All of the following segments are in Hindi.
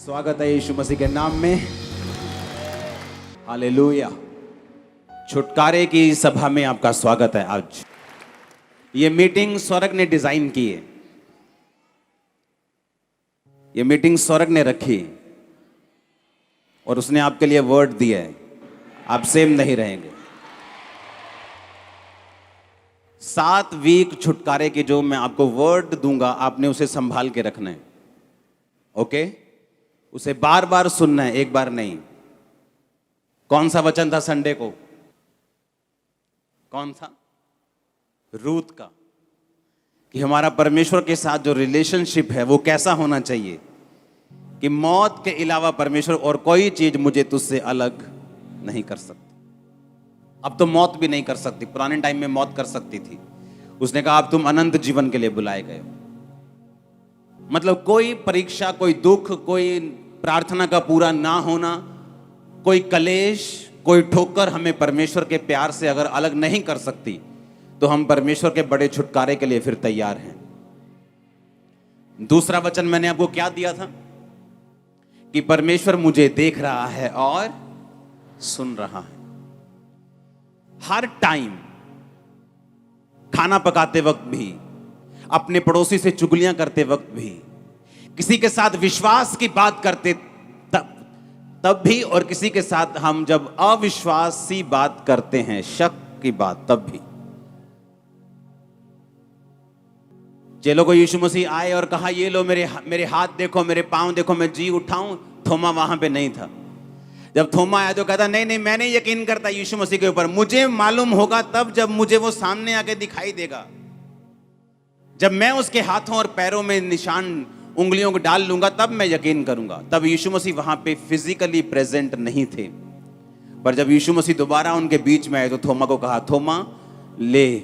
स्वागत है यीशु मसीह के नाम में। हालेलुया। छुटकारे की सभा में आपका स्वागत है। आज ये मीटिंग स्वर्ग ने डिजाइन की है, ये मीटिंग स्वर्ग ने रखी और उसने आपके लिए वर्ड दिया है। आप सेम नहीं रहेंगे। 7 वीक छुटकारे के जो मैं आपको वर्ड दूंगा, आपने उसे संभाल के रखना है। ओके? उसे बार बार सुनना है, एक बार नहीं। कौन सा वचन था संडे को? कौन सा? रूत का, कि हमारा परमेश्वर के साथ जो रिलेशनशिप है वो कैसा होना चाहिए कि मौत के अलावा परमेश्वर और कोई चीज मुझे तुझसे अलग नहीं कर सकती। अब तो मौत भी नहीं कर सकती, पुराने टाइम में मौत कर सकती थी। उसने कहा अब तुम अनंत जीवन के लिए बुलाए गए हो। मतलब कोई परीक्षा, कोई दुख, कोई प्रार्थना का पूरा ना होना, कोई कलेश, कोई ठोकर हमें परमेश्वर के प्यार से अगर अलग नहीं कर सकती, तो हम परमेश्वर के बड़े छुटकारे के लिए फिर तैयार हैं। दूसरा वचन मैंने आपको क्या दिया था कि परमेश्वर मुझे देख रहा है और सुन रहा है। हर टाइम, खाना पकाते वक्त भी, अपने पड़ोसी से चुगलियां करते वक्त भी, किसी के साथ विश्वास की बात करते तब भी, और किसी के साथ हम जब अविश्वासी बात करते हैं, शक की बात, तब भी। चेलों को यीशु मसीह आए और कहा ये लो मेरे हाथ देखो, मेरे पांव देखो, मैं जी उठाऊं। थोमा वहां पे नहीं था। जब थोमा आया तो कहता नहीं मैं नहीं यकीन करता यीशु मसीह के ऊपर, मुझे मालूम होगा तब जब मुझे वो सामने आके दिखाई देगा, जब मैं उसके हाथों और पैरों में निशान, उंगलियों को डाल लूंगा, तब मैं यकीन करूंगा। तब यीशु मसीह वहां पे फिजिकली प्रेजेंट नहीं थे, पर जब यीशु मसीह दोबारा उनके बीच में आए तो थोमा को कहा, थोमा ले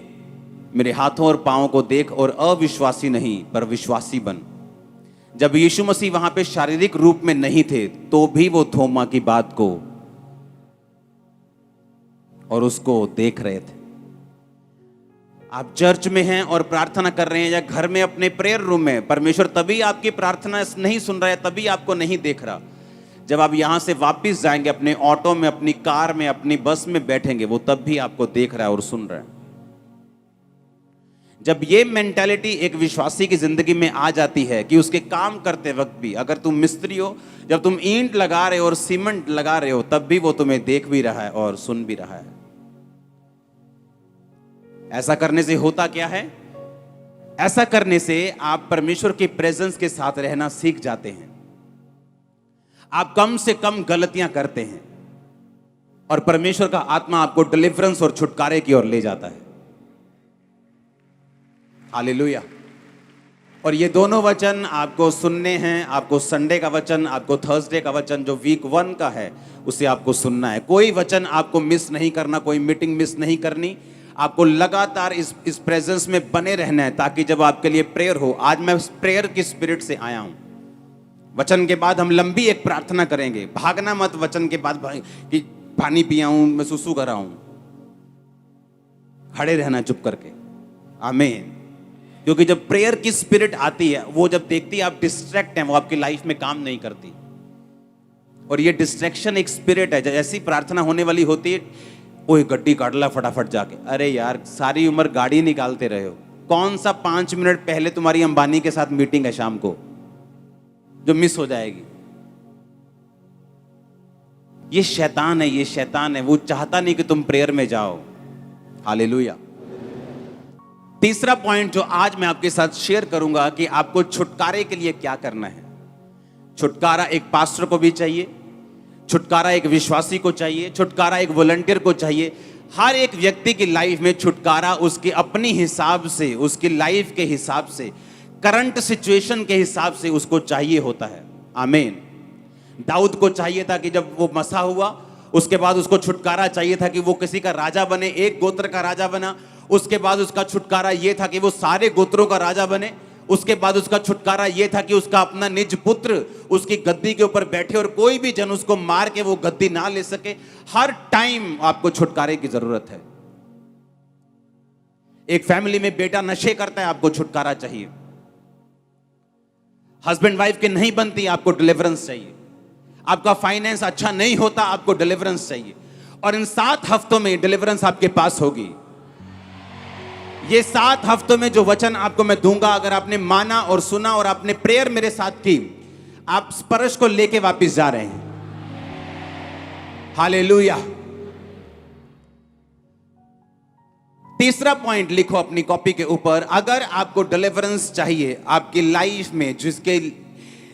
मेरे हाथों और पांवों को देख और अविश्वासी नहीं पर विश्वासी बन। जब यीशु मसीह वहां पे शारीरिक रूप में नहीं थे तो भी वो थोमा की बात को और उसको देख रहे थे। आप चर्च में हैं और प्रार्थना कर रहे हैं, या घर में अपने प्रेयर रूम में, परमेश्वर तभी आपकी प्रार्थना नहीं सुन रहा है, तभी आपको नहीं देख रहा। जब आप यहां से वापस जाएंगे, अपने ऑटो में, अपनी कार में, अपनी बस में बैठेंगे, वो तब भी आपको देख रहा है और सुन रहा है। जब ये मेंटालिटी एक विश्वासी की जिंदगी में आ जाती है कि उसके काम करते वक्त भी, अगर तुम मिस्त्री हो, जब तुम ईंट लगा रहे हो और सीमेंट लगा रहे हो, तब भी वो तुम्हें देख भी रहा है और सुन भी रहा है। ऐसा करने से होता क्या है? ऐसा करने से आप परमेश्वर के प्रेजेंस के साथ रहना सीख जाते हैं। आप कम से कम गलतियां करते हैं और परमेश्वर का आत्मा आपको डिलीवरेंस और छुटकारे की ओर ले जाता है। हालेलुया। और ये दोनों वचन आपको सुनने हैं। आपको संडे का वचन, आपको थर्सडे का वचन जो वीक 1 का है, उसे आपको सुनना है। कोई वचन आपको मिस नहीं करना, कोई मीटिंग मिस नहीं करनी। आपको लगातार इस प्रेजेंस में बने रहना है, ताकि जब आपके लिए प्रेयर हो। आज मैं प्रेयर की स्पिरिट से आया हूं। वचन के बाद हम लंबी एक प्रार्थना करेंगे। भागना मत वचन के बाद कि पानी पिया हूं, मैं सुसु कर रहा हूं। खड़े रहना चुप करके। आमीन। क्योंकि जब प्रेयर की स्पिरिट आती है, वो जब देखती है आप डिस्ट्रैक्ट हैं, वो आपकी लाइफ में काम नहीं करती। और ये डिस्ट्रैक्शन एक स्पिरिट है। जैसी प्रार्थना होने वाली होती है, ओए गड्डी काट ला फटाफट जाके। अरे यार, सारी उम्र गाड़ी निकालते रहे हो। कौन सा 5 मिनट पहले तुम्हारी अंबानी के साथ मीटिंग है शाम को जो मिस हो जाएगी? ये शैतान है, ये शैतान है। वो चाहता नहीं कि तुम प्रेयर में जाओ। हालेलुया। तीसरा पॉइंट जो आज मैं आपके साथ शेयर करूंगा कि आपको छुटकारे के लिए क्या करना है। छुटकारा एक पास्टर को भी चाहिए, छुटकारा एक विश्वासी को चाहिए, छुटकारा एक वॉलंटियर को चाहिए। हर एक व्यक्ति की लाइफ में छुटकारा उसके अपनी हिसाब से, उसकी लाइफ के हिसाब से, करंट सिचुएशन के हिसाब से उसको चाहिए होता है। आमीन। दाऊद को चाहिए था कि जब वो मसा हुआ, उसके बाद उसको छुटकारा चाहिए था कि वो किसी का राजा बने, एक गोत्र का राजा बना। उसके बाद उसका छुटकारा ये था कि वो सारे गोत्रों का राजा बने। उसके बाद उसका छुटकारा ये था कि उसका अपना निज पुत्र उसकी गद्दी के ऊपर बैठे और कोई भी जन उसको मार के वो गद्दी ना ले सके। हर टाइम आपको छुटकारे की जरूरत है। एक फैमिली में बेटा नशे करता है, आपको छुटकारा चाहिए। हस्बैंड वाइफ की नहीं बनती, आपको डिलीवरेंस चाहिए। आपका फाइनेंस अच्छा नहीं होता, आपको डिलीवरेंस चाहिए। और इन 7 हफ्तों में डिलीवरेंस आपके पास होगी। ये 7 हफ्तों में जो वचन आपको मैं दूंगा, अगर आपने माना और सुना और आपने प्रेयर मेरे साथ की, आप स्पर्श को लेके वापस जा रहे हैं। हालेलुया। तीसरा पॉइंट लिखो अपनी कॉपी के ऊपर। अगर आपको डिलीवरेंस चाहिए आपकी लाइफ में, जिसके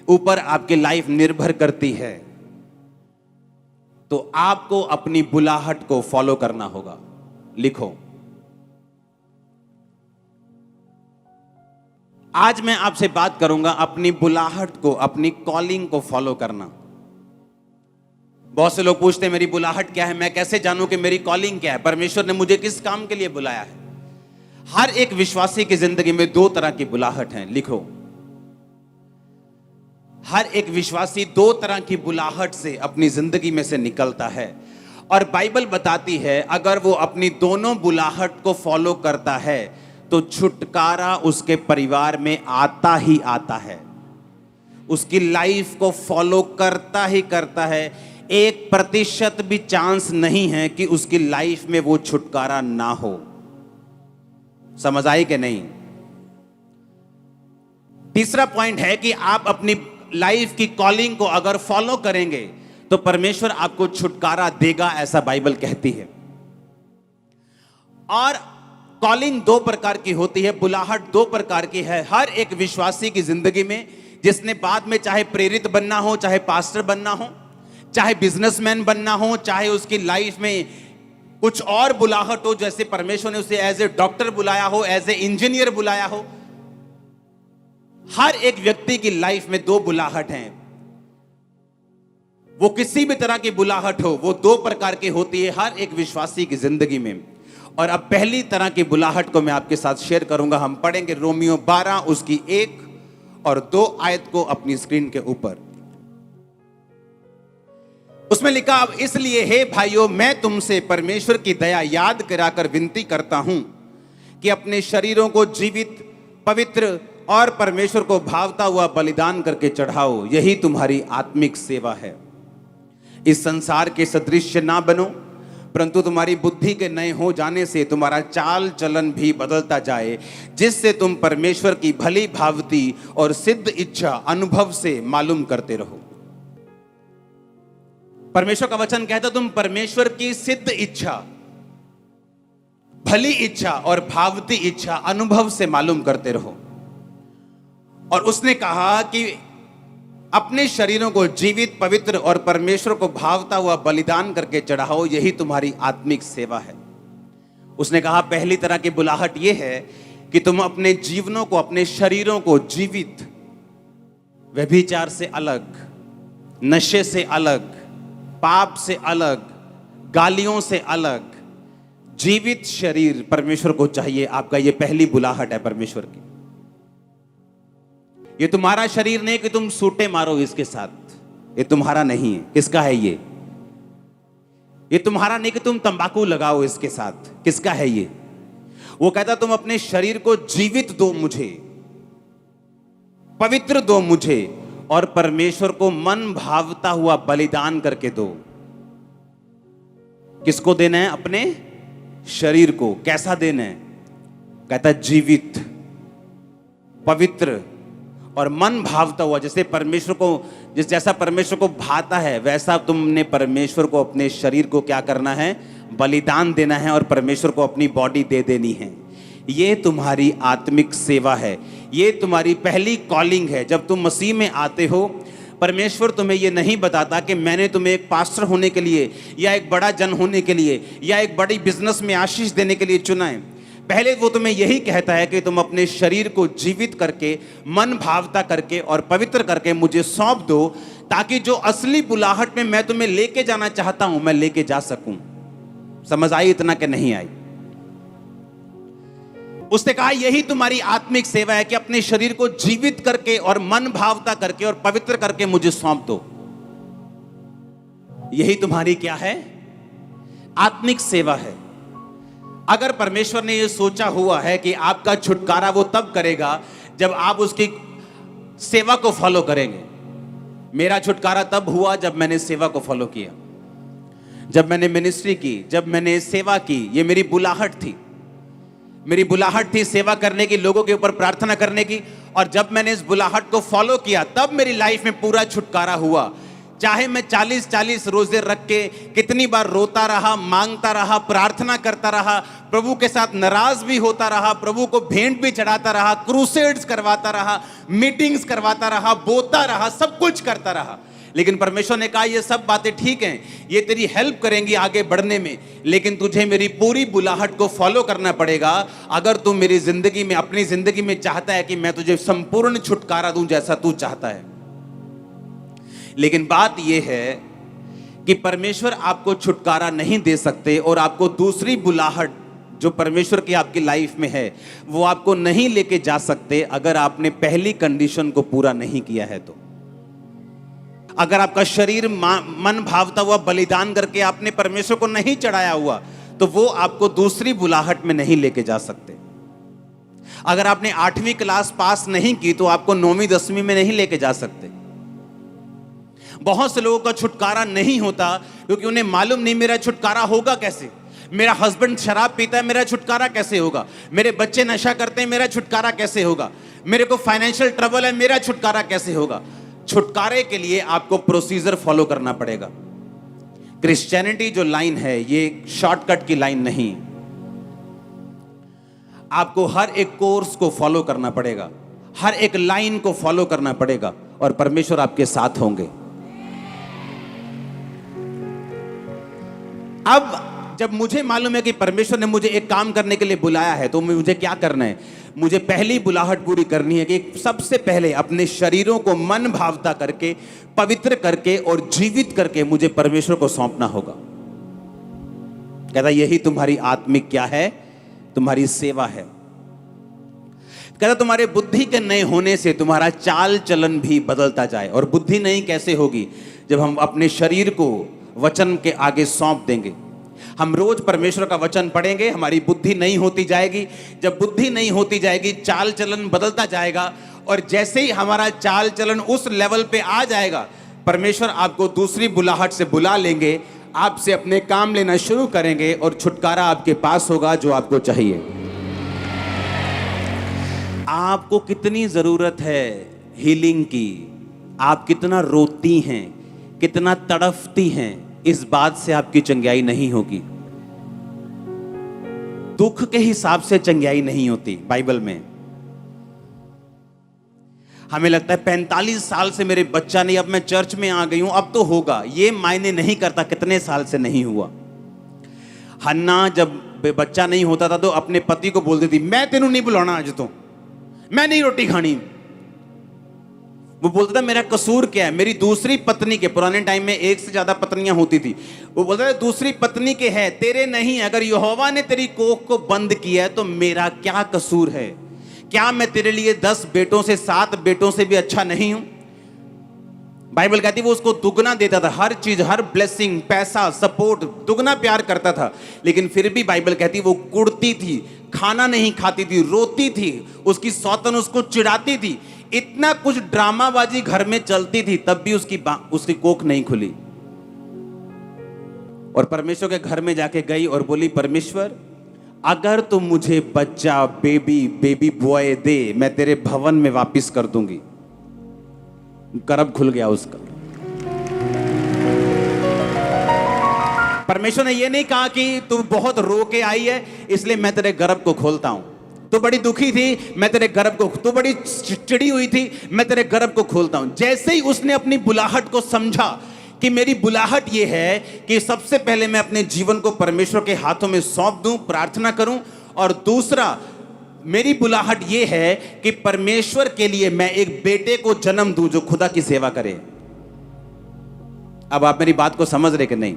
ऊपर आपकी लाइफ निर्भर करती है, तो आपको अपनी बुलाहट को फॉलो करना होगा। लिखो, आज मैं आपसे बात करूंगा अपनी बुलाहट को, अपनी कॉलिंग को फॉलो करना। बहुत से लोग पूछते हैं मेरी बुलाहट क्या है, मैं कैसे जानूं कि मेरी कॉलिंग क्या है, परमेश्वर ने मुझे किस काम के लिए बुलाया है। हर एक विश्वासी की जिंदगी में 2 तरह की बुलाहट है। लिखो, हर एक विश्वासी 2 तरह की बुलाहट से अपनी जिंदगी में से निकलता है। और बाइबल बताती है अगर वो अपनी दोनों बुलाहट को फॉलो करता है तो छुटकारा उसके परिवार में आता ही आता है। उसकी लाइफ को फॉलो करता ही करता है। 1% भी चांस नहीं है कि उसकी लाइफ में वो छुटकारा ना हो। समझ आई कि नहीं? तीसरा पॉइंट है कि आप अपनी लाइफ की कॉलिंग को अगर फॉलो करेंगे तो परमेश्वर आपको छुटकारा देगा, ऐसा बाइबल कहती है। और कॉलिंग 2 प्रकार की होती है, बुलाहट 2 प्रकार की है हर एक विश्वासी की जिंदगी में, जिसने बाद में चाहे प्रेरित बनना हो, चाहे पास्टर बनना हो, चाहे बिजनेसमैन बनना हो, चाहे उसकी लाइफ में कुछ और बुलाहट हो, जैसे परमेश्वर ने उसे एज ए डॉक्टर बुलाया हो, एज ए इंजीनियर बुलाया हो। हर एक व्यक्ति की लाइफ में 2 बुलाहट हैं। वो किसी भी तरह की बुलाहट हो, वो 2 प्रकार की होती है हर एक विश्वासी की जिंदगी में। और अब पहली तरह की बुलाहट को मैं आपके साथ शेयर करूंगा। हम पढ़ेंगे रोमियो 12 उसकी 1 और 2 आयत को अपनी स्क्रीन के ऊपर। उसमें लिखा, अब इसलिए हे भाइयों, मैं तुमसे परमेश्वर की दया याद कराकर विनती करता हूं कि अपने शरीरों को जीवित, पवित्र और परमेश्वर को भावता हुआ बलिदान करके चढ़ाओ, यही तुम्हारी आत्मिक सेवा है। इस संसार के सदृश ना बनो, परंतु तुम्हारी बुद्धि के नए हो जाने से तुम्हारा चाल चलन भी बदलता जाए, जिससे तुम परमेश्वर की भली भावती और सिद्ध इच्छा अनुभव से मालूम करते रहो। परमेश्वर का वचन कहता तुम परमेश्वर की सिद्ध इच्छा, भली इच्छा और भावती इच्छा अनुभव से मालूम करते रहो। और उसने कहा कि अपने शरीरों को जीवित, पवित्र और परमेश्वर को भावता हुआ बलिदान करके चढ़ाओ, यही तुम्हारी आत्मिक सेवा है। उसने कहा पहली तरह की बुलाहट यह है कि तुम अपने जीवनों को, अपने शरीरों को जीवित, व्यभिचार से अलग, नशे से अलग, पाप से अलग, गालियों से अलग जीवित शरीर परमेश्वर को चाहिए। आपका ये पहली बुलाहट है परमेश्वर की। ये तुम्हारा शरीर नहीं कि तुम सूटे मारो इसके साथ, ये तुम्हारा नहीं है। किसका है ये? ये तुम्हारा नहीं कि तुम तंबाकू लगाओ इसके साथ। किसका है ये? वो कहता तुम अपने शरीर को जीवित दो मुझे, पवित्र दो मुझे, और परमेश्वर को मन भावता हुआ बलिदान करके दो। किसको देना है? अपने शरीर को। कैसा देना है? कहता जीवित, पवित्र और मन भावता हुआ। जैसे परमेश्वर को, जैसा परमेश्वर को भाता है, वैसा तुमने परमेश्वर को अपने शरीर को क्या करना है? बलिदान देना है और परमेश्वर को अपनी बॉडी दे देनी है। ये तुम्हारी आत्मिक सेवा है, ये तुम्हारी पहली कॉलिंग है। जब तुम मसीह में आते हो, परमेश्वर तुम्हें ये नहीं बताता कि मैंने तुम्हें एक पास्टर होने के लिए या एक बड़ा जन होने के लिए या एक बड़ी बिजनेस में आशीष देने के लिए चुना है। पहले वो तुम्हें यही कहता है कि तुम अपने शरीर को जीवित करके, मन भावता करके और पवित्र करके मुझे सौंप दो, ताकि जो असली बुलाहट में मैं तुम्हें लेके जाना चाहता हूं, मैं लेके जा सकूं। समझ आई इतना कि नहीं आई? उसने कहा यही तुम्हारी आत्मिक सेवा है कि अपने शरीर को जीवित करके और मन भावता करके और पवित्र करके मुझे सौंप दो। यही तुम्हारी क्या है? आत्मिक सेवा है। अगर परमेश्वर ने यह सोचा हुआ है कि आपका छुटकारा वो तब करेगा जब आप उसकी सेवा को फॉलो करेंगे। मेरा छुटकारा तब हुआ जब मैंने सेवा को फॉलो किया, जब मैंने मिनिस्ट्री की, जब मैंने सेवा की। ये मेरी बुलाहट थी, मेरी बुलाहट थी सेवा करने की, लोगों के ऊपर प्रार्थना करने की। और जब मैंने इस बुलाहट को फॉलो किया तब मेरी लाइफ में पूरा छुटकारा हुआ। चाहे मैं 40-40 रोजे रख के कितनी बार रोता रहा, मांगता रहा, प्रार्थना करता रहा, प्रभु के साथ नाराज भी होता रहा, प्रभु को भेंट भी चढ़ाता रहा, क्रूसेड्स करवाता रहा, मीटिंग्स करवाता रहा, बोता रहा, सब कुछ करता रहा, लेकिन परमेश्वर ने कहा ये सब बातें ठीक हैं, ये तेरी हेल्प करेंगी आगे बढ़ने में, लेकिन तुझे मेरी पूरी बुलाहट को फॉलो करना पड़ेगा अगर तू मेरी जिंदगी में, अपनी जिंदगी में चाहता है कि मैं तुझे संपूर्ण छुटकारा दूं जैसा तू चाहता है। लेकिन बात यह है कि परमेश्वर आपको छुटकारा नहीं दे सकते और आपको दूसरी बुलाहट जो परमेश्वर की आपकी लाइफ में है वो आपको नहीं लेके जा सकते अगर आपने पहली कंडीशन को पूरा नहीं किया है। तो अगर आपका शरीर मन भावता हुआ बलिदान करके आपने परमेश्वर को नहीं चढ़ाया हुआ तो वो आपको दूसरी बुलाहट में नहीं लेके जा सकते। अगर आपने 8वीं क्लास पास नहीं की तो आपको 9वीं 10वीं में नहीं लेके जा सकते। बहुत से लोगों का छुटकारा नहीं होता क्योंकि उन्हें मालूम नहीं मेरा छुटकारा होगा कैसे। मेरा हस्बैंड शराब पीता है, मेरा छुटकारा कैसे होगा। मेरे बच्चे नशा करते हैं, मेरा छुटकारा कैसे होगा। मेरे को फाइनेंशियल ट्रबल है, मेरा छुटकारा कैसे होगा। छुटकारे के लिए आपको प्रोसीजर फॉलो करना पड़ेगा। क्रिश्चियनिटी जो लाइन है ये शॉर्टकट की लाइन नहीं, आपको हर एक कोर्स को फॉलो करना पड़ेगा, हर एक लाइन को फॉलो करना पड़ेगा और परमेश्वर आपके साथ होंगे। अब जब मुझे मालूम है कि परमेश्वर ने मुझे एक काम करने के लिए बुलाया है तो मुझे क्या करना है। मुझे पहली बुलाहट पूरी करनी है कि सबसे पहले अपने शरीरों को मन भावता करके, पवित्र करके और जीवित करके मुझे परमेश्वर को सौंपना होगा। कहता यही तुम्हारी आत्मिक क्या है, तुम्हारी सेवा है। कहता तुम्हारे बुद्धि के नए होने से तुम्हारा चाल चलन भी बदलता जाए। और बुद्धि नई कैसे होगी? जब हम अपने शरीर को वचन के आगे सौंप देंगे। हम रोज परमेश्वर का वचन पढ़ेंगे, हमारी बुद्धि नई होती जाएगी। जब बुद्धि नई होती जाएगी चाल चलन बदलता जाएगा और जैसे ही हमारा चाल चलन उस लेवल पे आ जाएगा परमेश्वर आपको दूसरी बुलाहट से बुला लेंगे, आपसे अपने काम लेना शुरू करेंगे और छुटकारा आपके पास होगा जो आपको चाहिए। आपको कितनी जरूरत है हीलिंग की, आप कितना रोती हैं, कितना तड़फती हैं, इस बात से आपकी चंगाई नहीं होगी। दुख के हिसाब से चंगाई नहीं होती। बाइबल में हमें लगता है 45 साल से मेरे बच्चा नहीं, अब मैं चर्च में आ गई हूं अब तो होगा। ये मायने नहीं करता कितने साल से नहीं हुआ। हन्ना जब बच्चा नहीं होता था तो अपने पति को बोलती थी मैं तेनू नहीं बुलाना, आज तो मैं नहीं रोटी खानी। वो बोलता था मेरा कसूर क्या है। मेरी दूसरी पत्नी के, पुराने टाइम में एक से ज्यादा पत्नियां होती थी, वो बोलता था दूसरी पत्नी के है, तेरे नहीं। अगर यहोवा ने तेरी कोख को बंद किया है तो मेरा क्या कसूर है? क्या मैं तेरे लिए 10 बेटों से 7 बेटों से भी अच्छा नहीं हूं? बाइबल कहती वो उसको दुगना देता था, हर चीज, हर ब्लेसिंग, पैसा, सपोर्ट, दुगना प्यार करता था। लेकिन फिर भी बाइबल कहती वो कुड़ती थी, खाना नहीं खाती थी, रोती थी, उसकी सौतन उसको चिढ़ाती थी, इतना कुछ ड्रामाबाजी घर में चलती थी, तब भी उसकी कोख नहीं खुली। और परमेश्वर के घर में जाके गई और बोली परमेश्वर अगर तुम मुझे बच्चा, बेबी बॉय दे, मैं तेरे भवन में वापस कर दूंगी। गर्भ खुल गया उसका। परमेश्वर ने यह नहीं कहा कि तू बहुत रो के आई है इसलिए मैं तेरे गर्भ को खोलता हूं। तू बड़ी दुखी थी, मैं तेरे गर्भ को, तू बड़ी चिड़ी हुई थी, मैं तेरे गर्भ को खोलता हूं। जैसे ही उसने अपनी बुलाहट को समझा कि मेरी बुलाहट यह है कि सबसे पहले मैं अपने जीवन को परमेश्वर के हाथों में सौंप दूं, प्रार्थना करूं, और दूसरा मेरी बुलाहट यह है कि परमेश्वर के लिए मैं एक बेटे को जन्म दूं जो खुदा की सेवा करे। अब आप मेरी बात को समझ रहे कि नहीं?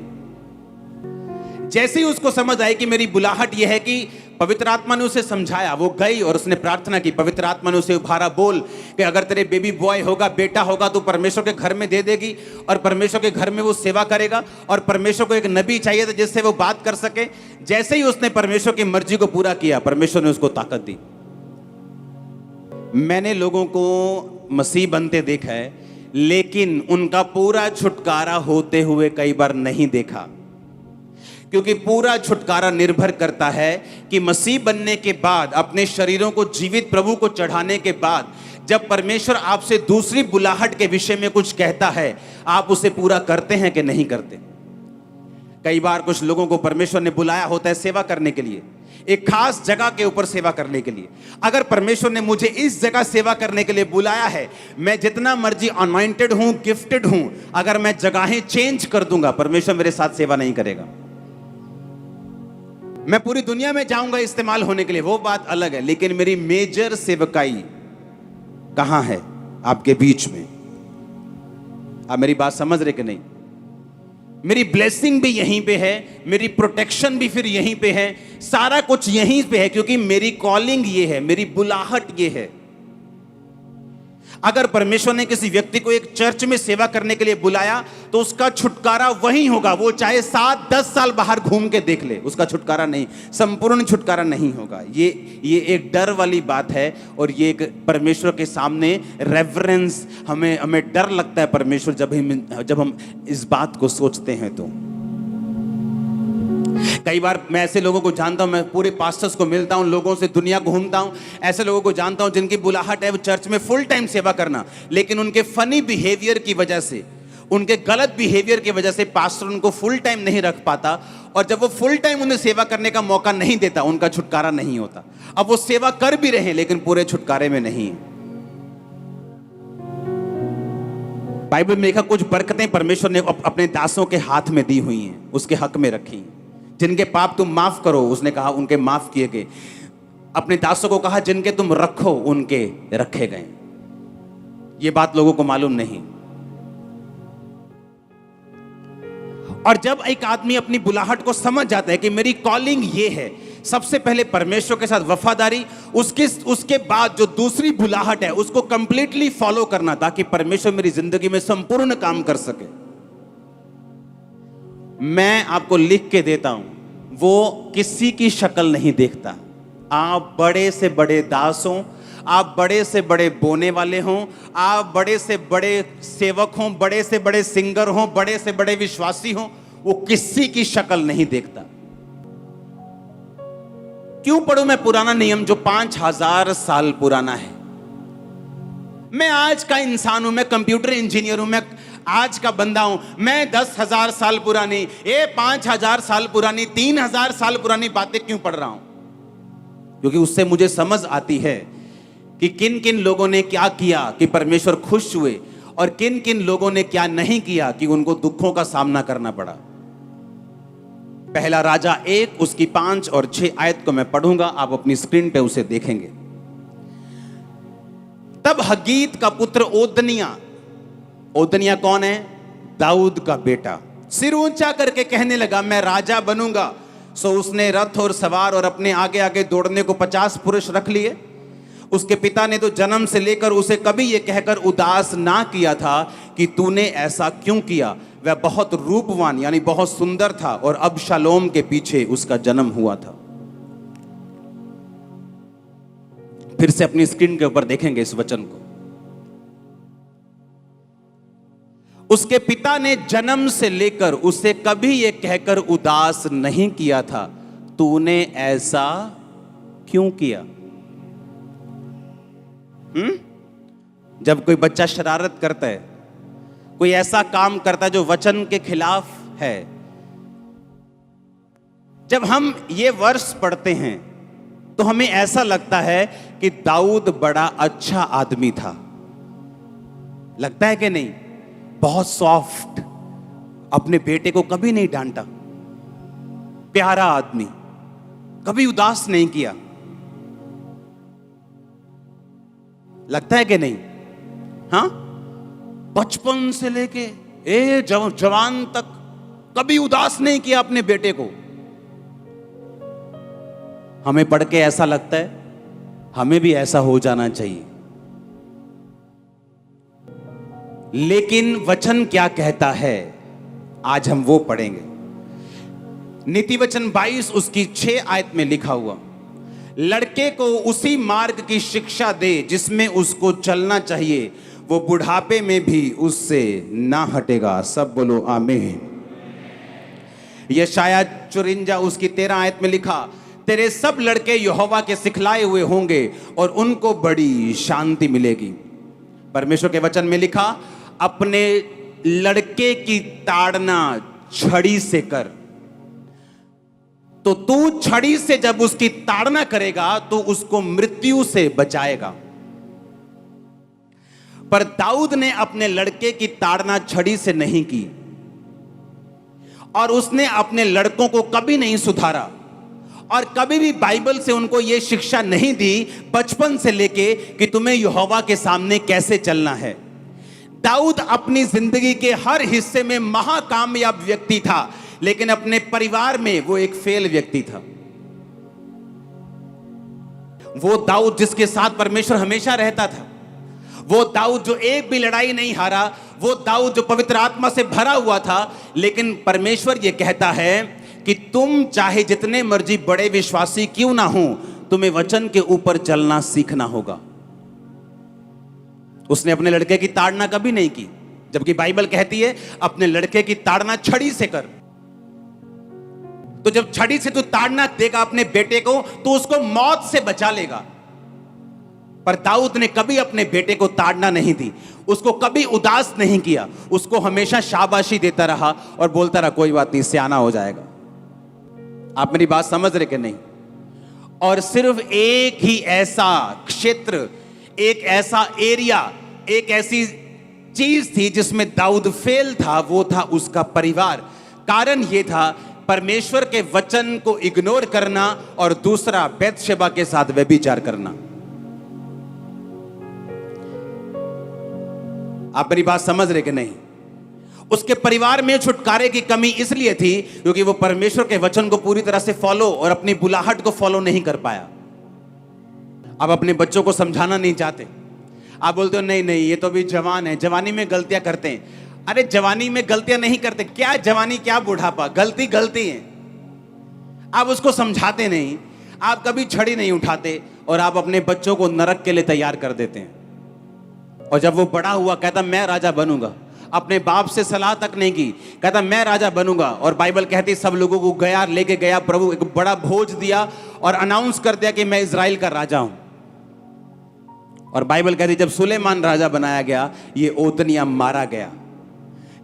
जैसे ही उसको समझ आई कि मेरी बुलाहट यह है कि पवित्र आत्मा ने उसे समझाया, वो गई और उसने प्रार्थना की, पवित्र आत्मा ने उसे उभारा, बोल कि अगर तेरे बेबी बॉय होगा, बेटा होगा, तो परमेश्वर के घर में दे देगी और परमेश्वर के घर में वो सेवा करेगा। और परमेश्वर को एक नबी चाहिए था जिससे वो बात कर सके। जैसे ही उसने परमेश्वर की मर्जी को पूरा किया परमेश्वर ने उसको ताकत दी। मैंने लोगों को मसीह बनते देखा है, लेकिन उनका पूरा छुटकारा होते हुए कई बार नहीं देखा, क्योंकि पूरा छुटकारा निर्भर करता है कि मसीह बनने के बाद, अपने शरीरों को जीवित प्रभु को चढ़ाने के बाद, जब परमेश्वर आपसे दूसरी बुलाहट के विषय में कुछ कहता है, आप उसे पूरा करते हैं कि नहीं करते। कई बार कुछ लोगों को परमेश्वर ने बुलाया होता है सेवा करने के लिए, एक खास जगह के ऊपर सेवा करने के लिए। अगर परमेश्वर ने मुझे इस जगह सेवा करने के लिए बुलाया है, मैं जितना मर्जी अनॉइंटेड हूं, गिफ्टेड हूं, अगर मैं जगहें चेंज कर दूंगा, परमेश्वर मेरे साथ सेवा नहीं करेगा। मैं पूरी दुनिया में जाऊंगा इस्तेमाल होने के लिए, वो बात अलग है, लेकिन मेरी मेजर सेवकाई कहां है? आपके बीच में। आप मेरी बात समझ रहे कि नहीं? मेरी ब्लेसिंग भी यहीं पे है, मेरी प्रोटेक्शन भी फिर यहीं पे है, सारा कुछ यहीं पे है, क्योंकि मेरी कॉलिंग ये है, मेरी बुलाहट ये है। अगर परमेश्वर ने किसी व्यक्ति को एक चर्च में सेवा करने के लिए बुलाया, तो उसका छुटकारा वहीं होगा, वो चाहे 7-10 साल बाहर घूम के देख ले, उसका छुटकारा नहीं, संपूर्ण छुटकारा नहीं होगा। ये एक डर वाली बात है, और ये एक परमेश्वर के सामने रेवरेंस, हमें डर लगता है परमेश्वर जब हम इस बात को सोचते हैं। तो कई बार मैं ऐसे लोगों को जानता हूं, मैं पूरे पास्टर्स को मिलता हूं, लोगों से दुनिया घूमता हूं, ऐसे लोगों को जानता हूं जिनकी बुलाहट है वो चर्च में फुल टाइम सेवा करना, लेकिन उनके फनी बिहेवियर की वजह से, उनके गलत बिहेवियर की वजह से पास्टर उनको फुल टाइम नहीं रख पाता, और जब वो फुल टाइम उन्हें सेवा करने का मौका नहीं देता, उनका छुटकारा नहीं होता। अब वो सेवा कर भी रहे लेकिन पूरे छुटकारे में नहीं। बाइबल में लिखा कुछ बरकतें परमेश्वर ने अपने दासों के हाथ में दी हुई हैं, उसके हक में रखी। जिनके पाप तुम माफ करो, उसने कहा उनके माफ किए गए। अपने दासों को कहा जिनके तुम रखो उनके रखे गए। ये बात लोगों को मालूम नहीं। और जब एक आदमी अपनी बुलाहट को समझ जाता है कि मेरी कॉलिंग ये है, सबसे पहले परमेश्वर के साथ वफादारी, उसके बाद जो दूसरी बुलाहट है उसको कंप्लीटली फॉलो करना, ताकि परमेश्वर मेरी जिंदगी में संपूर्ण काम कर सके। मैं आपको लिख के देता हूं, वो किसी की शक्ल नहीं देखता। आप बड़े से बड़े दास हों, आप बड़े से बड़े बोने वाले हों, आप बड़े से बड़े सेवक हों, बड़े से बड़े सिंगर हों, बड़े से बड़े विश्वासी हों, वो किसी की शक्ल नहीं देखता। क्यों पढ़ूं मैं पुराना नियम जो 5000 साल पुराना है? मैं आज का इंसान हूं, मैं कंप्यूटर इंजीनियर हूं, मैं आज का बंदा हूं, मैं 10,000 साल पुरानी, 5,000 साल पुरानी, 3,000 साल पुरानी बातें क्यों पढ़ रहा हूं? क्योंकि उससे मुझे समझ आती है कि किन किन लोगों ने क्या किया कि परमेश्वर खुश हुए, और किन किन लोगों ने क्या नहीं किया कि उनको दुखों का सामना करना पड़ा। पहला राजा 1 उसकी 5 और 6 आयत को मैं पढ़ूंगा, आप अपनी स्क्रीन पे उसे देखेंगे। तब हगीत का पुत्र ओदनिया कौन है? दाऊद का बेटा, सिर ऊंचा करके कहने लगा मैं राजा बनूंगा। सो उसने रथ और सवार और अपने आगे आगे दौड़ने को 50 पुरुष रख लिए। उसके पिता ने तो जन्म से लेकर उसे कभी यह कहकर उदास ना किया था कि तूने ऐसा क्यों किया। वह बहुत रूपवान यानी बहुत सुंदर था, और अबशालोम के पीछे उसका जन्म हुआ था। फिर से अपनी स्क्रीन के ऊपर देखेंगे इस वचन को। उसके पिता ने जन्म से लेकर उसे कभी यह कहकर उदास नहीं किया था, तूने ऐसा क्यों किया। जब कोई बच्चा शरारत करता है, कोई ऐसा काम करता है जो वचन के खिलाफ है, जब हम ये वर्ष पढ़ते हैं तो हमें ऐसा लगता है कि दाऊद बड़ा अच्छा आदमी था। लगता है कि नहीं? बहुत सॉफ्ट, अपने बेटे को कभी नहीं डांटा, प्यारा आदमी, कभी उदास नहीं किया। लगता है कि नहीं? हाँ, बचपन से लेके जवान तक कभी उदास नहीं किया अपने बेटे को। हमें पढ़ के ऐसा लगता है हमें भी ऐसा हो जाना चाहिए। लेकिन वचन क्या कहता है, आज हम वो पढ़ेंगे। नीति वचन 22 उसकी 6 आयत में लिखा हुआ, लड़के को उसी मार्ग की शिक्षा दे जिसमें उसको चलना चाहिए, वो बुढ़ापे में भी उससे ना हटेगा। सब बोलो आमीन। यशायाह 54 उसकी 13 आयत में लिखा, तेरे सब लड़के यहोवा के सिखलाए हुए होंगे और उनको बड़ी शांति मिलेगी। परमेश्वर के वचन में लिखा, अपने लड़के की ताड़ना छड़ी से कर। तो तू छड़ी से जब उसकी ताड़ना करेगा तो उसको मृत्यु से बचाएगा। पर दाऊद ने अपने लड़के की ताड़ना छड़ी से नहीं की और उसने अपने लड़कों को कभी नहीं सुधारा और कभी भी बाइबल से उनको यह शिक्षा नहीं दी बचपन से लेके कि तुम्हें यहोवा के सामने कैसे चलना है। दाऊद अपनी जिंदगी के हर हिस्से में महाकामयाब व्यक्ति था, लेकिन अपने परिवार में वो एक फेल व्यक्ति था। वो दाऊद जिसके साथ परमेश्वर हमेशा रहता था, वो दाऊद जो एक भी लड़ाई नहीं हारा, वो दाऊद जो पवित्र आत्मा से भरा हुआ था। लेकिन परमेश्वर ये कहता है कि तुम चाहे जितने मर्जी बड़े विश्वासी क्यों ना हो, तुम्हें वचन के ऊपर चलना सीखना होगा। उसने अपने लड़के की ताड़ना कभी नहीं की, जबकि बाइबल कहती है अपने लड़के की ताड़ना छड़ी से कर। तो जब छड़ी से तू ताड़ना देगा अपने बेटे को तो उसको मौत से बचा लेगा। पर दाऊद ने कभी अपने बेटे को ताड़ना नहीं दी, उसको कभी उदास नहीं किया, उसको हमेशा शाबाशी देता रहा और बोलता रहा कोई बात नहीं, सियाना हो जाएगा। आप मेरी बात समझ रहे कि नहीं? और सिर्फ एक ही ऐसा क्षेत्र, एक ऐसा एरिया, एक ऐसी चीज थी जिसमें दाऊद फेल था, वो था उसका परिवार। कारण यह था परमेश्वर के वचन को इग्नोर करना और दूसरा बैतशेबा के साथ व्यभिचार करना। आप मेरी बात समझ रहे कि नहीं? उसके परिवार में छुटकारे की कमी इसलिए थी क्योंकि वो परमेश्वर के वचन को पूरी तरह से फॉलो और अपनी बुलाहट को फॉलो नहीं कर पाया। आप अपने बच्चों को समझाना नहीं चाहते, आप बोलते हो नहीं नहीं ये तो अभी जवान है, जवानी में गलतियां करते हैं। अरे जवानी में गलतियां नहीं करते, क्या जवानी क्या बुढ़ापा, गलती गलती है। आप उसको समझाते नहीं, आप कभी छड़ी नहीं उठाते और आप अपने बच्चों को नरक के लिए तैयार कर देते हैं। और जब वो बड़ा हुआ कहता मैं राजा बनूंगा, अपने बाप से सलाह तक नहीं की, कहता मैं राजा बनूंगा। और बाइबल कहती सब लोगों को गया लेके गया, प्रभु एक बड़ा भोज दिया और अनाउंस कर दिया कि मैं इजराइल का राजा हूं। और बाइबल कहती जब सुलेमान राजा बनाया गया, ये ओतनिया मारा गया।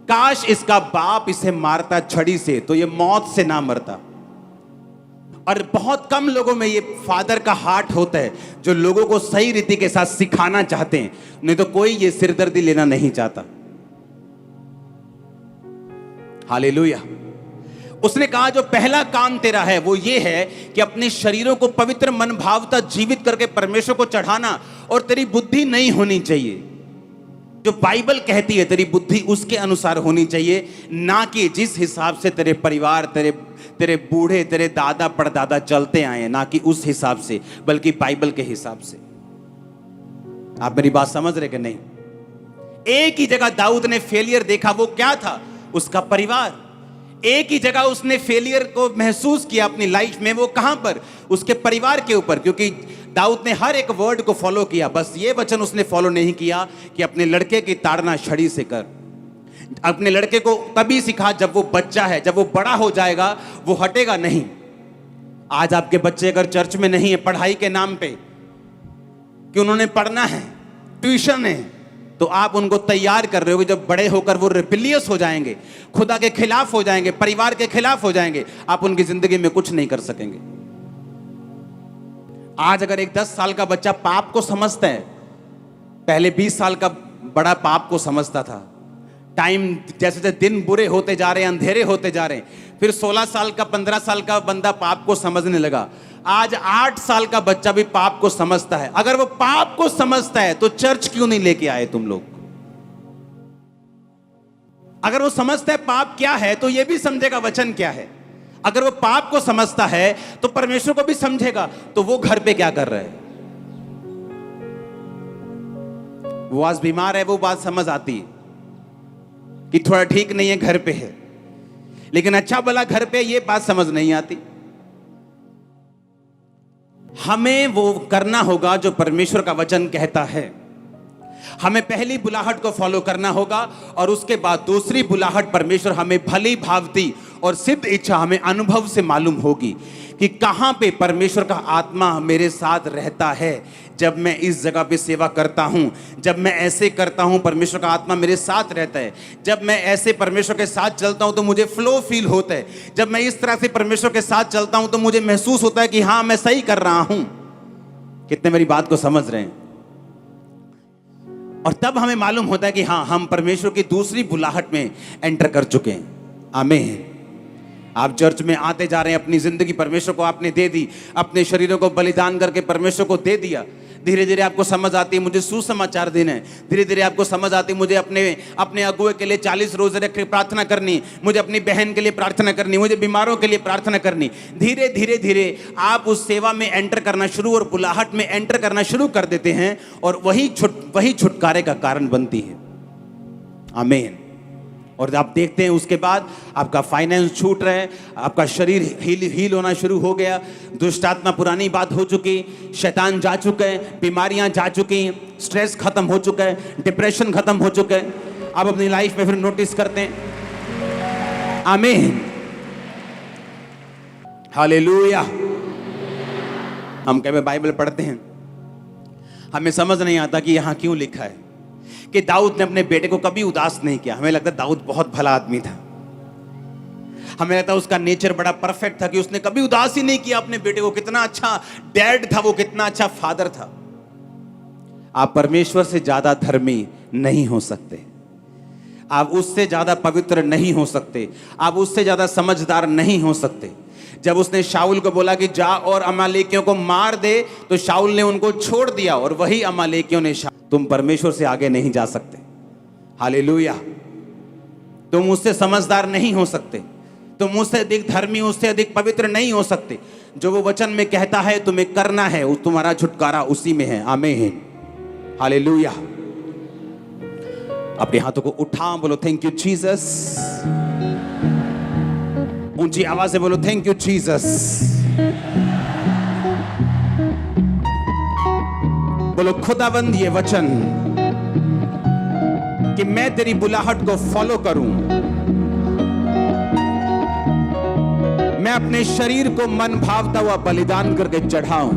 काश इसका बाप इसे मारता छड़ी से तो ये मौत से ना मरता। और बहुत कम लोगों में ये फादर का हार्ट होता है जो लोगों को सही रीति के साथ सिखाना चाहते हैं, नहीं तो कोई ये सिरदर्दी लेना नहीं चाहता। हालेलुया। उसने कहा जो पहला काम तेरा है वो ये है कि अपने शरीरों को पवित्र मन भावता जीवित करके परमेश्वर को चढ़ाना, और तेरी बुद्धि नहीं होनी चाहिए जो बाइबल कहती है, तेरी बुद्धि उसके अनुसार होनी चाहिए, ना कि जिस हिसाब से तेरे परिवार, तेरे बूढ़े, तेरे दादा परदादा चलते आए, ना कि उस हिसाब से, बल्कि बाइबल के हिसाब से। आप मेरी बात समझ रहे कि नहीं? एक ही जगह दाऊद ने फेलियर देखा, वो क्या था? उसका परिवार। एक ही जगह उसने फेलियर को महसूस किया अपनी लाइफ में, वो कहां पर? उसके परिवार के ऊपर। क्योंकि दाऊद ने हर एक वर्ड को फॉलो किया, बस ये वचन उसने फॉलो नहीं किया कि अपने लड़के की ताड़ना छड़ी से कर। अपने लड़के को तभी सिखा जब वो बच्चा है, जब वो बड़ा हो जाएगा वो हटेगा नहीं। आज आपके बच्चे अगर चर्च में नहीं है पढ़ाई के नाम पे कि उन्होंने पढ़ना है, ट्यूशन है, तो आप उनको तैयार कर रहे हो कि जब बड़े होकर वो रिबिलियस हो जाएंगे, खुदा के खिलाफ हो जाएंगे, परिवार के खिलाफ हो जाएंगे, आप उनकी जिंदगी में कुछ नहीं कर सकेंगे। आज अगर एक 10 साल का बच्चा पाप को समझता है, पहले 20 साल का बड़ा पाप को समझता था। टाइम जैसे जैसे दिन बुरे होते जा रहे हैं, अंधेरे होते जा रहे हैं, फिर 16 साल का 15 साल का बंदा पाप को समझने लगा। आज 8 साल का बच्चा भी पाप को समझता है। अगर वो पाप को समझता है तो चर्च क्यों नहीं लेके आए तुम लोग? अगर वो समझता है पाप क्या है तो ये भी समझेगा वचन क्या है। अगर वो पाप को समझता है तो परमेश्वर को भी समझेगा। तो वो घर पे क्या कर रहा है? वो आज बीमार है, वो बात समझ आती है कि थोड़ा ठीक नहीं है, घर पे है, लेकिन अच्छा भला घर पे ये बात समझ नहीं आती। हमें वो करना होगा जो परमेश्वर का वचन कहता है। हमें पहली बुलाहट को फॉलो करना होगा और उसके बाद दूसरी बुलाहट परमेश्वर हमें भली भावती और सिद्ध इच्छा हमें अनुभव से मालूम होगी कि कहां पे परमेश्वर का आत्मा मेरे साथ रहता है। जब मैं इस जगह पे सेवा करता हूं, जब मैं ऐसे करता हूं, परमेश्वर का आत्मा मेरे साथ रहता है। जब मैं ऐसे परमेश्वर के साथ चलता हूं तो मुझे फ्लो फील होता है। जब मैं इस तरह से परमेश्वर के साथ चलता हूं तो मुझे महसूस होता है कि हां, मैं सही कर रहा हूं। कितने मेरी बात को समझ रहे हैं? और तब हमें मालूम होता है कि हाँ, हम परमेश्वर की दूसरी बुलाहट में एंटर कर चुके हैं। आमीन। आप चर्च में आते जा रहे हैं, अपनी जिंदगी परमेश्वर को आपने दे दी, अपने शरीरों को बलिदान करके परमेश्वर को दे दिया। धीरे धीरे आपको समझ आती है मुझे सुसमाचार देना है। धीरे धीरे आपको समझ आती है मुझे अपने अगुए के लिए 40 रोजे रख के प्रार्थना करनी, मुझे अपनी बहन के लिए प्रार्थना करनी, मुझे बीमारों के लिए प्रार्थना करनी। धीरे धीरे धीरे आप उस सेवा में एंटर करना शुरू और बुलाहट में एंटर करना शुरू कर देते हैं और वही छुटकारे का कारण बनती है। आमीन। और आप देखते हैं उसके बाद आपका फाइनेंस छूट रहा है, आपका शरीर हील होना शुरू हो गया, दुष्ट आत्मा पुरानी बात हो चुकी, शैतान जा चुका है, बीमारियां जा चुकी, स्ट्रेस खत्म हो चुका है, डिप्रेशन खत्म हो चुका है। आप अपनी लाइफ में फिर नोटिस करते हैं। आमीन। हालेलुया। हम कभी बाइबल पढ़ते हैं, हमें समझ नहीं आता कि यहां क्यों लिखा है कि दाऊद ने अपने बेटे को कभी उदास नहीं किया। हमें लगता है दाऊद बहुत भला आदमी था, हमें लगता है उसका नेचर बड़ा परफेक्ट था कि उसने कभी उदास ही नहीं किया अपने बेटे को। कितना अच्छा डैड था वो, कितना अच्छा फादर था। आप परमेश्वर से ज्यादा धर्मी नहीं हो सकते, आप उससे ज्यादा पवित्र नहीं हो सकते, आप उससे ज्यादा समझदार नहीं हो सकते। जब उसने शाऊल को बोला कि जा और अमालेकियों को मार दे, तो शाऊल ने उनको छोड़ दिया और वही अमालेकियों ने तुम परमेश्वर से आगे नहीं जा सकते। हालेलुया। तुम उससे समझदार नहीं हो सकते, तुम उससे अधिक धर्मी, उससे अधिक पवित्र नहीं हो सकते। जो वो वचन में कहता है तुम्हें करना है, तुम्हारा छुटकारा उसी में है। आमीन। हालेलुया। अपने हाथों को उठा, बोलो थैंक यू जीसस। ऊंची आवाज से बोलो थैंक यू जीसस। बोलो खुदाबंद ये वचन कि मैं तेरी बुलाहट को फॉलो करूं, मैं अपने शरीर को मन भावता हुआ बलिदान करके चढ़ाऊं,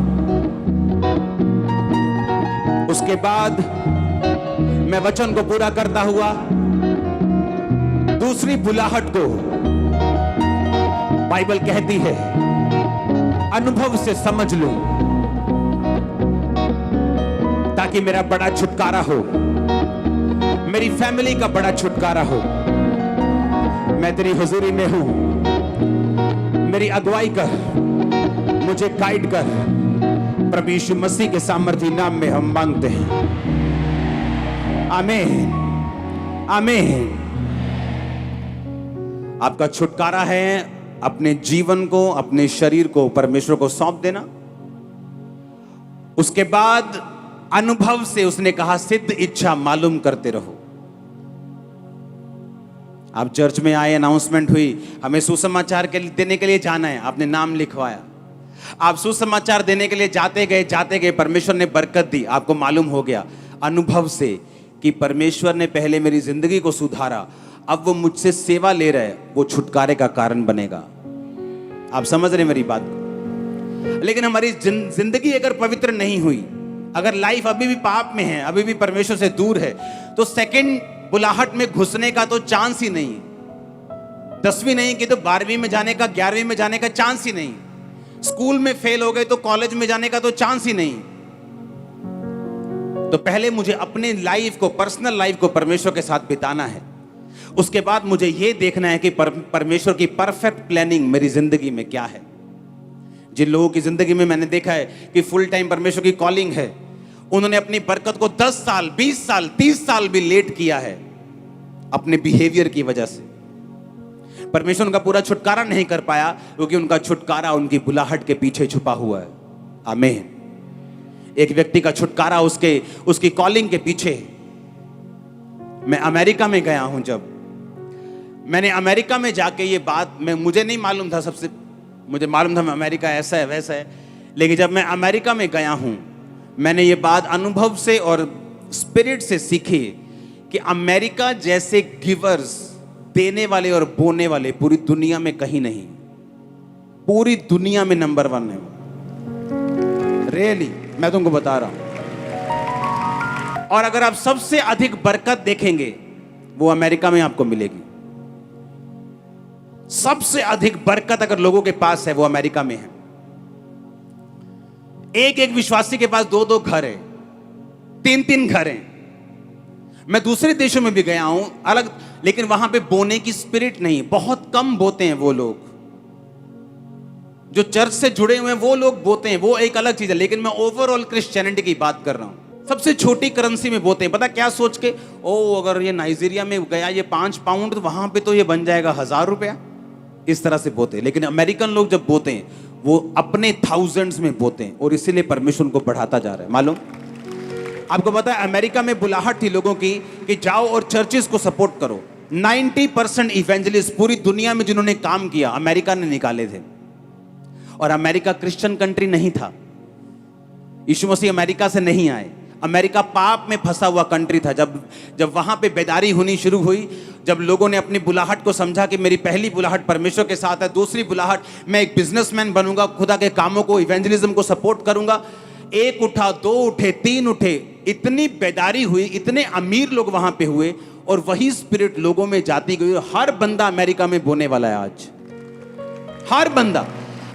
उसके बाद मैं वचन को पूरा करता हुआ दूसरी बुलाहट को, बाइबल कहती है, अनुभव से समझ लूं ताकि मेरा बड़ा छुटकारा हो, मेरी फैमिली का बड़ा छुटकारा हो। मैं तेरी हुजूरी में हूं, मेरी अगुवाई कर, मुझे गाइड कर। प्रभु यीशु मसीह के सामर्थी नाम में हम मांगते हैं। आमीन। आमीन। आपका छुटकारा है अपने जीवन को, अपने शरीर को परमेश्वर को सौंप देना। उसके बाद अनुभव से उसने कहा सिद्ध इच्छा मालूम करते रहो। आप चर्च में आए, अनाउंसमेंट हुई, हमें सुसमाचार देने के लिए जाना है, आपने नाम लिखवाया। आप सुसमाचार देने के लिए जाते गए, परमेश्वर ने बरकत दी। आपको मालूम हो गया अनुभव से कि परमेश्वर ने पहले मेरी जिंदगी को सुधारा, अब वो मुझसे सेवा ले रहे, वो छुटकारे का कारण बनेगा। आप समझ रहे मेरी बात को? लेकिन हमारी जिंदगी अगर पवित्र नहीं हुई, अगर लाइफ अभी भी पाप में है, अभी भी परमेश्वर से दूर है, तो सेकंड बुलाहट में घुसने का तो चांस ही नहीं। 10वीं नहीं की तो 12वीं में जाने का, 11वीं में जाने का चांस ही नहीं। स्कूल में फेल हो गए तो कॉलेज में जाने का तो चांस ही नहीं। तो पहले मुझे अपने लाइफ को, पर्सनल लाइफ को परमेश्वर के साथ बिताना है। उसके बाद मुझे यह देखना है कि परमेश्वर की परफेक्ट प्लानिंग मेरी जिंदगी में क्या है। जिन लोगों की जिंदगी में मैंने देखा है कि फुल टाइम परमेश्वर की कॉलिंग है, उन्होंने अपनी बरकत को 10 साल, 20 साल, 30 साल भी लेट किया है अपने बिहेवियर की वजह से। परमेश्वर उनका पूरा छुटकारा नहीं कर पाया क्योंकि उनका छुटकारा उनकी बुलाहट के पीछे छुपा हुआ है। आमीन। एक व्यक्ति का छुटकारा उसकी कॉलिंग के पीछे। मैं अमेरिका में गया हूं, जब मैंने अमेरिका में जाके ये बात, मुझे नहीं मालूम था, मुझे मालूम था अमेरिका ऐसा है वैसा है, लेकिन जब मैं अमेरिका में गया हूं, मैंने ये बात अनुभव से और स्पिरिट से सीखी कि अमेरिका जैसे गिवर्स, देने वाले और बोने वाले पूरी दुनिया में कहीं नहीं, पूरी दुनिया में नंबर 1 है। रियली मैं तुमको बता रहा हूं। और अगर आप सबसे अधिक बरकत देखेंगे वो अमेरिका में आपको मिलेगी। सबसे अधिक बरकत अगर लोगों के पास है वो अमेरिका में है। एक एक विश्वासी के पास 2-2 घर है, 3-3 घर हैं। मैं दूसरे देशों में भी गया हूं अलग, लेकिन वहां पे बोने की स्पिरिट नहीं, बहुत कम बोते हैं वो लोग। जो चर्च से जुड़े हुए हैं वो लोग बोते हैं, वो एक अलग चीज है। लेकिन मैं ओवरऑल क्रिश्चियनिटी की बात कर रहा हूं। सबसे छोटी करेंसी में बोते हैं, पता क्या सोच के, ओ अगर ये नाइजीरिया में गया ये 5 पाउंड, तो वहां पे तो ये बन जाएगा 1000 रुपया। इस तरह से बोते हैं। लेकिन अमेरिकन लोग जब बोते हैं वो अपने थाउजेंड्स में बोते हैं, और इसीलिए परमेश्वर को बढ़ाता जा रहा है। मालूम आपको पता है अमेरिका में बुलाहट थी लोगों की कि जाओ और चर्चेस को सपोर्ट करो। 90% इवेंजलिस्ट पूरी दुनिया में जिन्होंने काम किया अमेरिका ने निकाले थे। और अमेरिका क्रिश्चियन कंट्री नहीं था। यीशु मसीह अमेरिका से नहीं आए। अमेरिका पाप में फंसा हुआ कंट्री था। जब वहां पे बेदारी होनी शुरू हुई, जब लोगों ने अपनी बुलाहट को समझा कि मेरी पहली बुलाहट परमेश्वर के साथ है, दूसरी बुलाहट मैं एक बिजनेसमैन बनूंगा, खुदा के कामों को, इवेंजलिज्म को सपोर्ट करूंगा। 1 उठा, 2 उठे, 3 उठे, इतनी बेदारी हुई, इतने अमीर लोग वहां पे हुए, और वही स्पिरिट लोगों में जाती गई। हर बंदा अमेरिका में बोने वाला है आज। हर बंदा,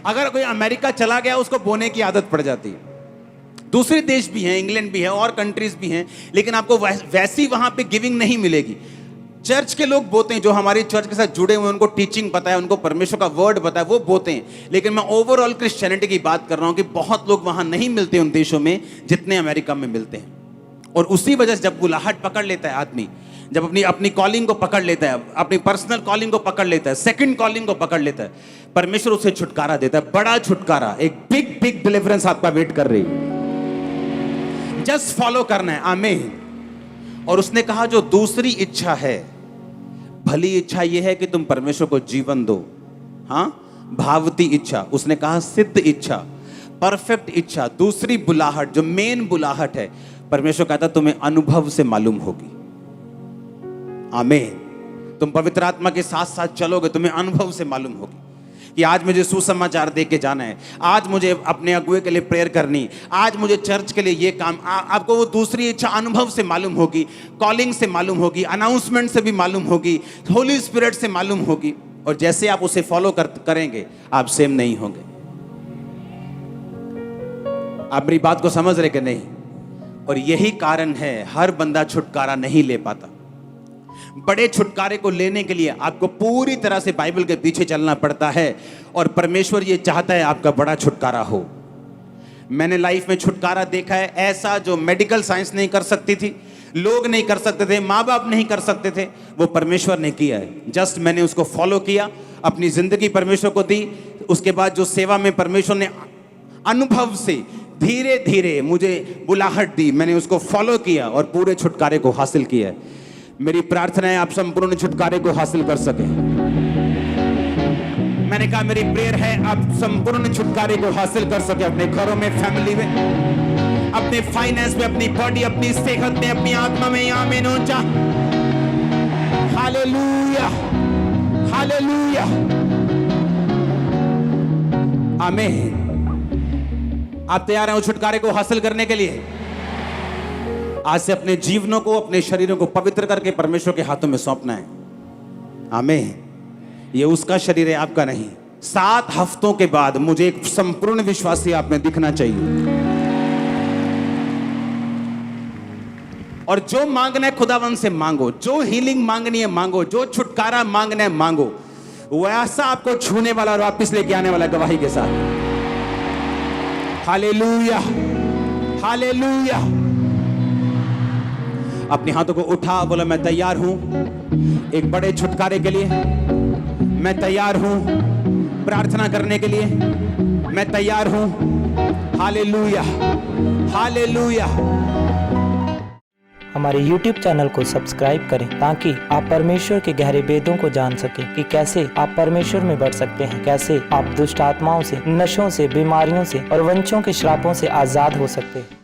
अगर कोई अमेरिका चला गया उसको बोने की आदत पड़ जाती है। दूसरे देश भी हैं, इंग्लैंड भी है और कंट्रीज भी हैं, लेकिन आपको वैसी वहां पे गिविंग नहीं मिलेगी। चर्च के लोग बोते हैं, जो हमारी चर्च के साथ जुड़े हुए, उनको टीचिंग पता है, उनको परमेश्वर का वर्ड पता है, वो बोते हैं। लेकिन मैं ओवरऑल क्रिश्चियनिटी की बात कर रहा हूं कि बहुत लोग वहां नहीं मिलते उन देशों में जितने अमेरिका में मिलते हैं। और उसी वजह से जब बुलाहट पकड़ लेता है आदमी, जब अपनी कॉलिंग को पकड़ लेता है, अपनी पर्सनल कॉलिंग को पकड़ लेता है, सेकंड कॉलिंग को पकड़ लेता है, परमेश्वर उसे छुटकारा देता है। बड़ा छुटकारा, एक बिग बिग डिलीवरेंस आपका वेट कर रही है। जस्ट फॉलो करना है। आमीन। और उसने कहा जो दूसरी इच्छा है, भली इच्छा यह है कि तुम परमेश्वर को जीवन दो। हाँ, भावती इच्छा, उसने कहा सिद्ध इच्छा, परफेक्ट इच्छा, दूसरी बुलाहट जो मेन बुलाहट है, परमेश्वर कहता तुम्हें अनुभव से मालूम होगी। आमीन। तुम पवित्र आत्मा के साथ साथ चलोगे, तुम्हें अनुभव से मालूम होगी कि आज मुझे सुसमाचार दे के जाना है, आज मुझे अपने अगुए के लिए प्रेयर करनी, आज मुझे चर्च के लिए ये काम। आपको वो दूसरी इच्छा अनुभव से मालूम होगी, कॉलिंग से मालूम होगी, अनाउंसमेंट से भी मालूम होगी, होली स्पिरिट से मालूम होगी। और जैसे आप उसे फॉलो करेंगे आप सेम नहीं होंगे। आप मेरी बात को समझ रहे कि नहीं? और यही कारण है हर बंदा छुटकारा नहीं ले पाता। बड़े छुटकारे को लेने के लिए आपको पूरी तरह से बाइबल के पीछे चलना पड़ता है, और परमेश्वर ये चाहता है आपका बड़ा छुटकारा हो। मैंने लाइफ में छुटकारा देखा है ऐसा जो मेडिकल साइंस नहीं कर सकती थी, लोग नहीं कर सकते थे, माँ बाप नहीं कर सकते थे, वो परमेश्वर ने किया है। जस्ट मैंने उसको फॉलो किया, अपनी जिंदगी परमेश्वर को दी। उसके बाद जो सेवा में परमेश्वर ने अनुभव से धीरे धीरे मुझे बुलाहट दी, मैंने उसको फॉलो किया और पूरे छुटकारे को हासिल किया है। मेरी प्रार्थना है आप संपूर्ण छुटकारे को हासिल कर सके। मैंने कहा मेरी प्रेयर है आप संपूर्ण छुटकारे को हासिल कर सके, अपने घरों में, फैमिली में, अपने फाइनेंस में, अपनी बॉडी, अपनी सेहत में, अपनी आत्मा में। आमीन। ऊंचा हालेलुया, हालेलुया, आमीन। आप तैयार हैं उस छुटकारे को हासिल करने के लिए? आज से अपने जीवनों को, अपने शरीरों को पवित्र करके परमेश्वर के हाथों में सौंपना है। आमीन। ये उसका शरीर है, आपका नहीं। 7 हफ्तों के बाद मुझे एक संपूर्ण विश्वासी आप में दिखना चाहिए। और जो मांगना है खुदावन से मांगो, जो हीलिंग मांगनी है मांगो, जो छुटकारा मांगना है मांगो, वैसा आपको छूने वाला और वापस लेके आने वाला गवाही के साथ। Hallelujah, hallelujah. अपने हाथों को उठा, बोला मैं तैयार हूं एक बड़े छुटकारे के लिए, मैं तैयार हूं प्रार्थना करने के लिए, मैं तैयार हूं। Hallelujah, hallelujah. हमारे YouTube चैनल को सब्सक्राइब करें ताकि आप परमेश्वर के गहरे वेदों को जान सकें कि कैसे आप परमेश्वर में बढ़ सकते हैं, कैसे आप दुष्ट आत्माओं से, नशों से, बीमारियों से और वंशों के श्रापों से आजाद हो सकते हैं।